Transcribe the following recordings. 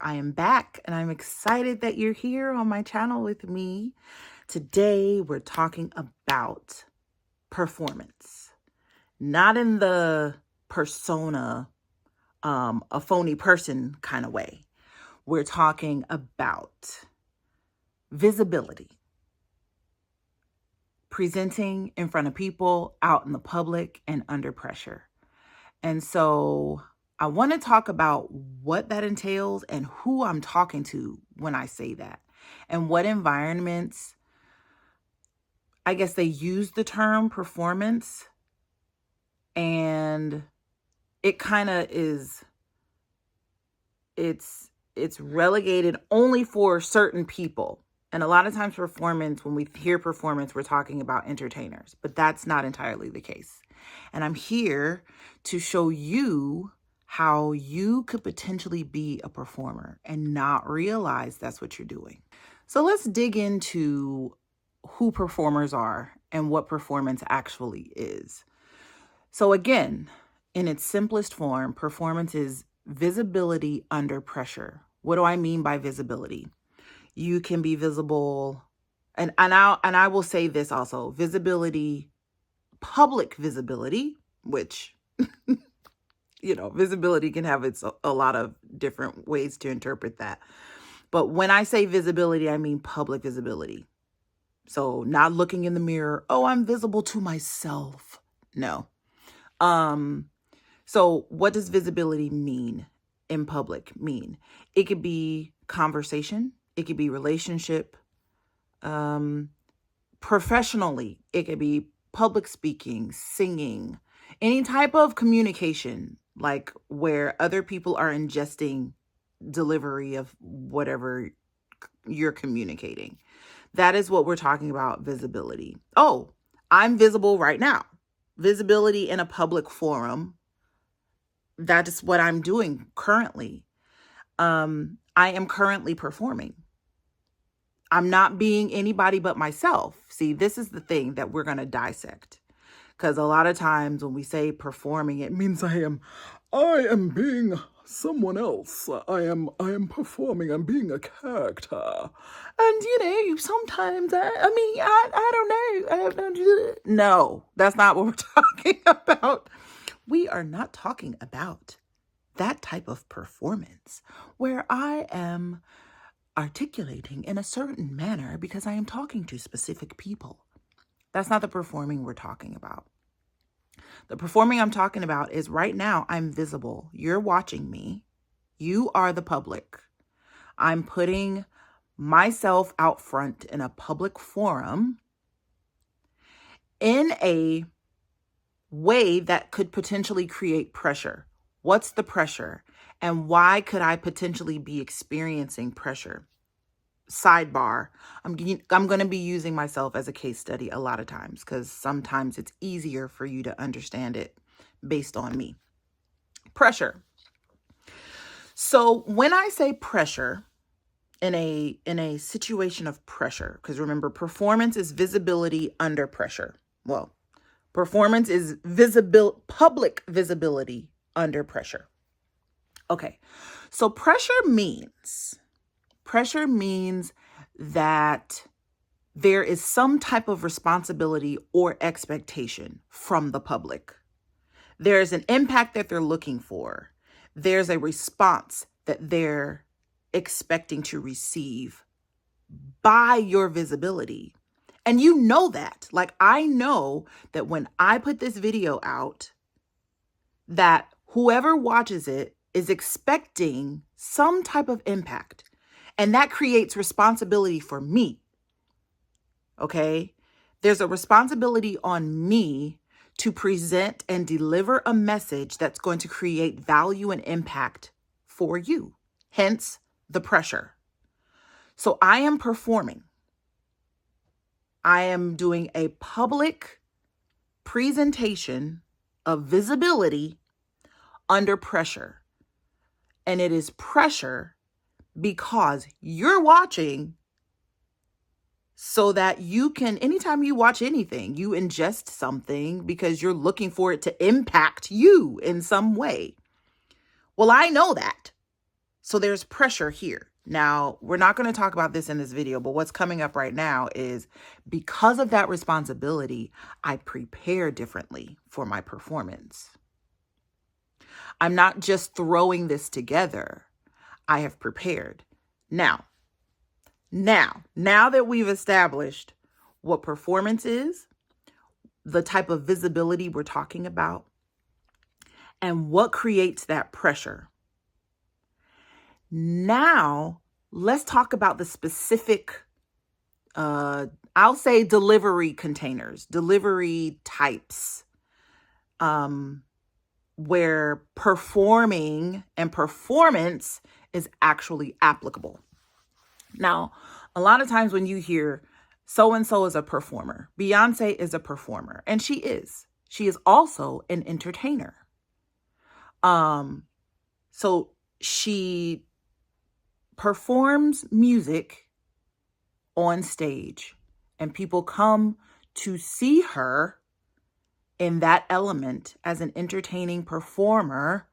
I am back and I'm excited that you're here on my channel with me. Today, we're talking about performance, not in the persona, a phony person kind of way. We're talking about visibility, presenting in front of people, out in the public, and under pressure. And so I want to talk about what that entails and who I'm talking to when I say that, and what environments, I guess, they use the term performance, and it kind of is, it's relegated only for certain people. And a lot of times performance, when we hear performance, we're talking about entertainers, but that's not entirely the case. And I'm here to show you how you could potentially be a performer and not realize that's what you're doing. So let's dig into who performers are and what performance actually is. So again, in its simplest form, performance is visibility under pressure. What do I mean by visibility? You can be visible, and I will say this also, visibility, public visibility, which visibility can have a lot of different ways to interpret that. But when I say visibility, I mean public visibility. So not looking in the mirror, oh, I'm visible to myself. No. So what does visibility mean in public mean? It could be conversation. It could be relationship. Professionally, it could be public speaking, singing, any type of communication, like where other people are ingesting delivery of whatever you're communicating. That is what we're talking about, visibility. Oh, I'm visible right now. Visibility in a public forum. That is what I'm doing currently. I am currently performing. I'm not being anybody but myself. See, this is the thing that we're going to dissect. Because a lot of times when we say performing, it means I am being someone else. I am performing. I'm being a character. And sometimes I don't know. No, that's not what we're talking about. We are not talking about that type of performance where I am articulating in a certain manner because I am talking to specific people. That's not the performing we're talking about. The performing I'm talking about is right now I'm visible. You're watching me. You are the public. I'm putting myself out front in a public forum in a way that could potentially create pressure. What's the pressure? And why could I potentially be experiencing pressure? Sidebar, I'm going to be using myself as a case study a lot of times because sometimes it's easier for you to understand it based on me. Pressure. So when I say pressure in a situation of pressure, because remember, performance is visibility under pressure. Well, performance is public visibility under pressure. Okay, so pressure means that there is some type of responsibility or expectation from the public. There's an impact that they're looking for. There's a response that they're expecting to receive by your visibility. And you know that. Like, I know that when I put this video out, that whoever watches it is expecting some type of impact. And that creates responsibility for me. Okay? There's a responsibility on me to present and deliver a message that's going to create value and impact for you. Hence the pressure. So I am performing. I am doing a public presentation of visibility under pressure. And it is pressure because you're watching so that you can, anytime you watch anything, you ingest something because you're looking for it to impact you in some way. Well, I know that. So there's pressure here. Now, we're not going to talk about this in this video, but what's coming up right now is because of that responsibility, I prepare differently for my performance. I'm not just throwing this together. I have prepared. Now that we've established what performance is, the type of visibility we're talking about, and what creates that pressure. Now, let's talk about the specific, I'll say delivery containers, delivery types, where performing and performance is actually applicable. Now, a lot of times when you hear so-and-so is a performer, Beyonce is a performer, and she is. She is also an entertainer. So she performs music on stage, and people come to see her in that element as an entertaining performer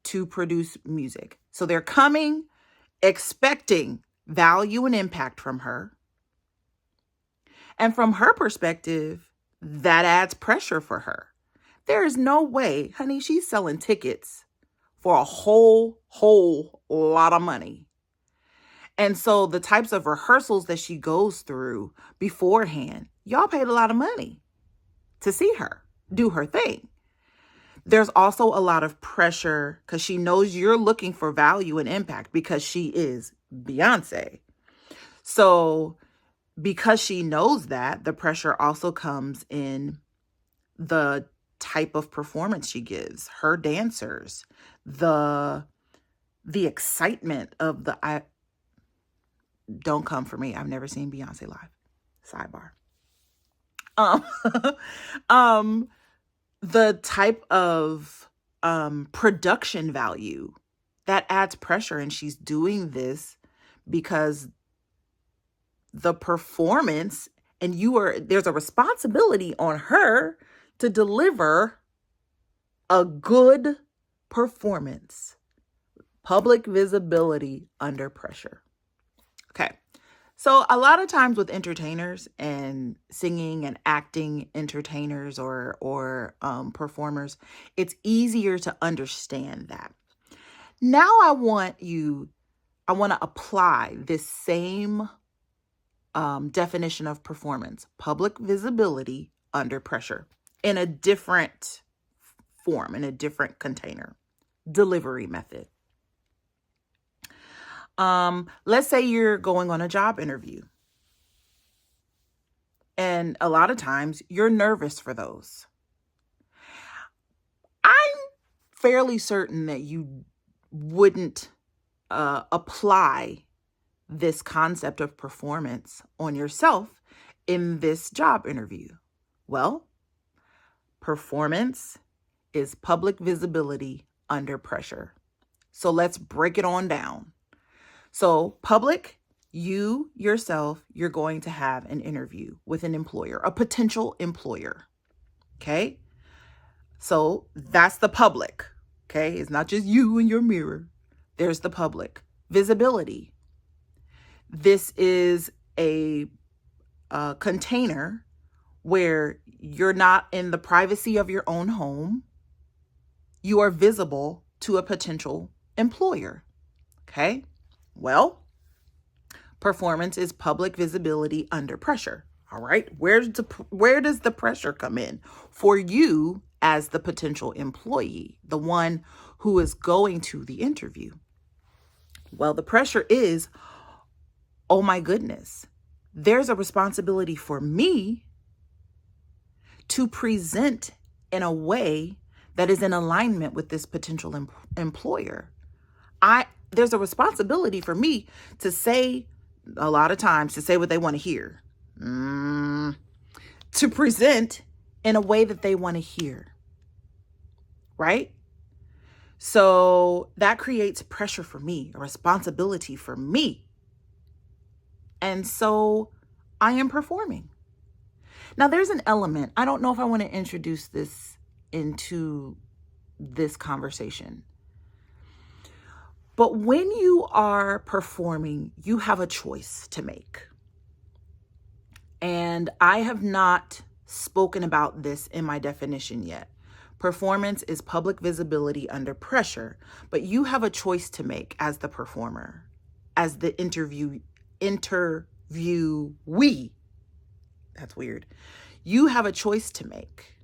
to produce music. So they're coming expecting value and impact from her. And from her perspective, that adds pressure for her. There is no way, honey, she's selling tickets for a whole lot of money. And so the types of rehearsals that she goes through beforehand, y'all paid a lot of money to see her do her thing. There's also a lot of pressure because she knows you're looking for value and impact because she is Beyonce. So because she knows that, the pressure also comes in the type of performance she gives, her dancers, the excitement of don't come for me. I've never seen Beyonce live. Sidebar. The type of production value that adds pressure, and she's doing this because the performance and there's a responsibility on her to deliver a good performance. Public visibility under pressure. Okay. So a lot of times with entertainers and singing and acting entertainers or performers, it's easier to understand that. Now I want to apply this same definition of performance, public visibility under pressure, in a different form, in a different container, delivery method. Let's say you're going on a job interview. And a lot of times you're nervous for those. I'm fairly certain that you wouldn't apply this concept of performance on yourself in this job interview. Well, performance is public visibility under pressure. So let's break it on down. So public, you yourself, you're going to have an interview with an employer, a potential employer. Okay. So that's the public. Okay. It's not just you and your mirror. There's the public. Visibility. This is a container where you're not in the privacy of your own home. You are visible to a potential employer. Okay. Well, performance is public visibility under pressure. All right. Where does the pressure come in for you as the potential employee, the one who is going to the interview? Well, the pressure is, oh my goodness, there's a responsibility for me to present in a way that is in alignment with this potential employer. There's a responsibility for me to say, a lot of times, to say what they want to hear, to present in a way that they want to hear, right? So that creates pressure for me, a responsibility for me. And so I am performing. Now there's an element, I don't know if I want to introduce this into this conversation. But when you are performing, you have a choice to make. And I have not spoken about this in my definition yet. Performance is public visibility under pressure, but you have a choice to make as the performer, as the interviewee. That's weird. You have a choice to make.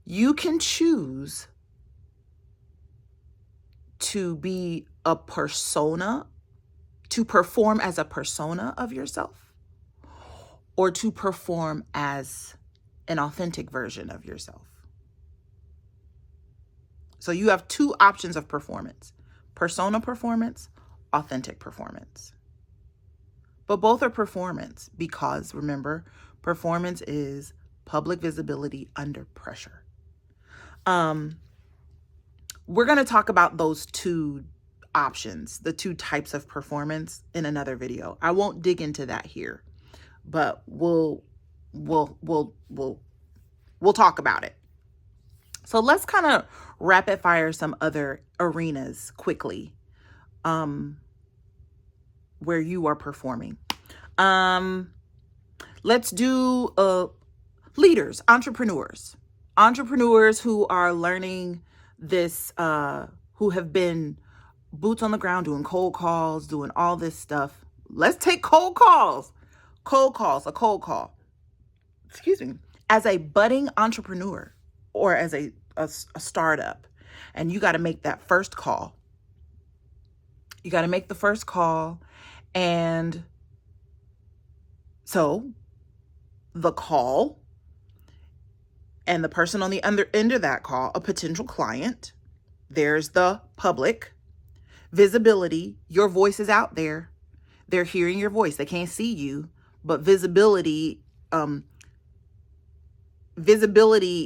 You can choose to be a persona, to perform as a persona of yourself, or to perform as an authentic version of yourself. So you have two options of performance: persona performance, authentic performance. But both are performance because, remember, performance is public visibility under pressure. We're going to talk about those two options, the two types of performance, in another video. I won't dig into that here, but we'll talk about it. So let's kind of rapid fire some other arenas quickly, where you are performing. Let's do leaders, entrepreneurs who are learning this, who have been boots on the ground, doing cold calls, doing all this stuff. Let's take cold calls, a cold call, excuse me, as a budding entrepreneur or as a startup. And you got to make that first call. You got to make the first call. And so the call and the person on the other end of that call, a potential client, there's the public visibility. Your voice is out there. They're hearing your voice. They can't see you, but visibility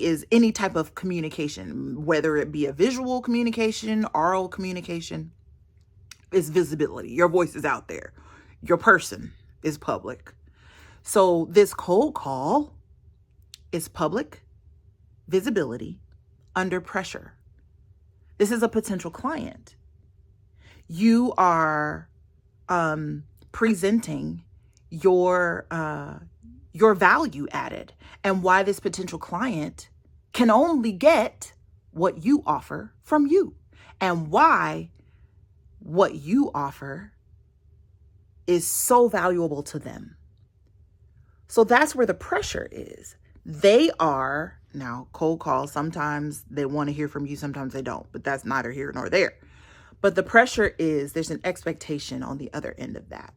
is any type of communication, whether it be a visual communication, oral communication, is visibility. Your voice is out there. Your person is public. So this cold call is public visibility under pressure. This is a potential client. You are presenting your value added and why this potential client can only get what you offer from you, and why what you offer is so valuable to them. So that's where the pressure is. They are, now cold calls, sometimes they want to hear from you, sometimes they don't, but that's neither here nor there. But the pressure is, there's an expectation on the other end of that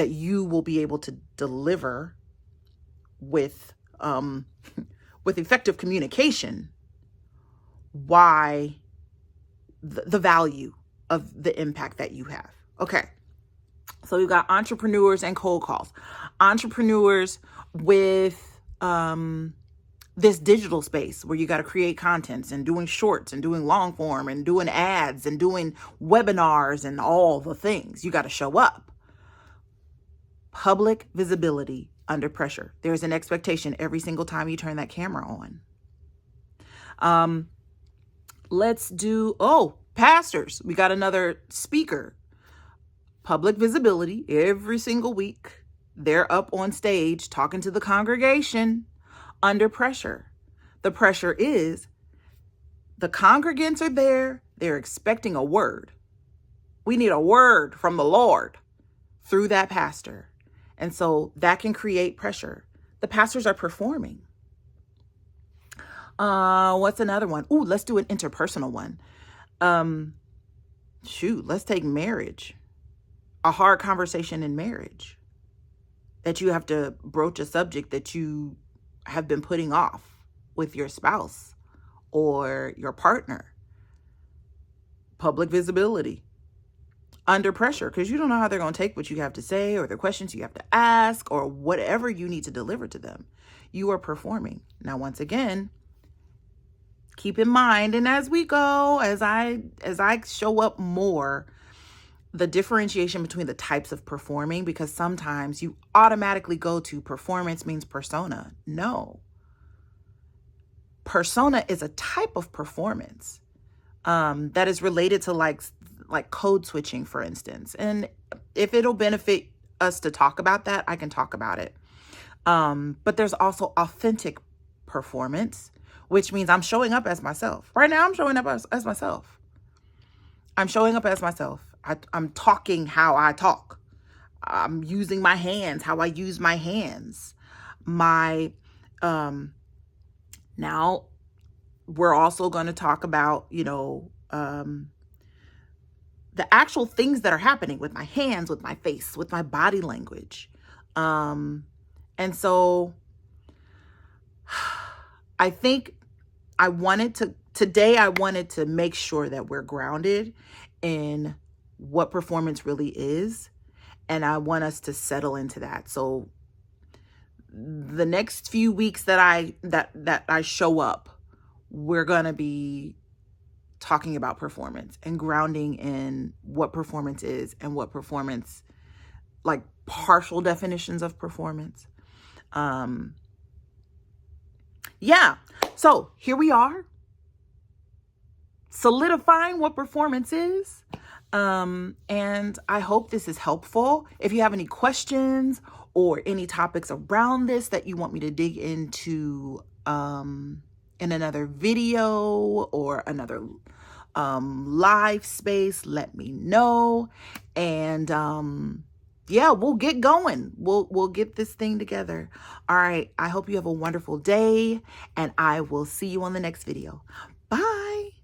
you will be able to deliver with effective communication why the value of the impact that you have. Okay. So we've got entrepreneurs and cold calls. Entrepreneurs with this digital space where you got to create contents and doing shorts and doing long form and doing ads and doing webinars and all the things. You got to show up. Public visibility under pressure. There's an expectation every single time you turn that camera on. Let's do, pastors. We got another speaker. Public visibility every single week. They're up on stage talking to the congregation under pressure. The pressure is the congregants are there. They're expecting a word. We need a word from the Lord through that pastor. And so that can create pressure. The pastors are performing. What's another one? Let's do an interpersonal one. Let's take marriage. A hard conversation in marriage that you have to broach a subject that you have been putting off with your spouse or your partner. Public visibility under pressure, because you don't know how they're going to take what you have to say or the questions you have to ask or whatever you need to deliver to them. You are performing. Now, once again, keep in mind, and as we go, as I show up more, the differentiation between the types of performing, because sometimes you automatically go to performance means persona. No. Persona is a type of performance. that is related to like code switching, for instance. And if it'll benefit us to talk about that, I can talk about it. But there's also authentic performance, which means I'm showing up as myself. Right now, I'm showing up as myself. I'm showing up as myself. I'm talking how I talk. I'm using my hands how I use my hands. My now we're also going to talk about, the actual things that are happening with my hands, with my face, with my body language. And so I think I wanted to make sure that we're grounded in what performance really is. And I want us to settle into that. So the next few weeks that I show up, we're going to be talking about performance and grounding in what performance is and what performance, like partial definitions of performance. Yeah. So here we are, solidifying what performance is. And I hope this is helpful. If you have any questions or any topics around this that you want me to dig into in another video or another live space, let me know. And yeah, we'll get going. We'll get this thing together. All right. I hope you have a wonderful day, and I will see you on the next video. Bye.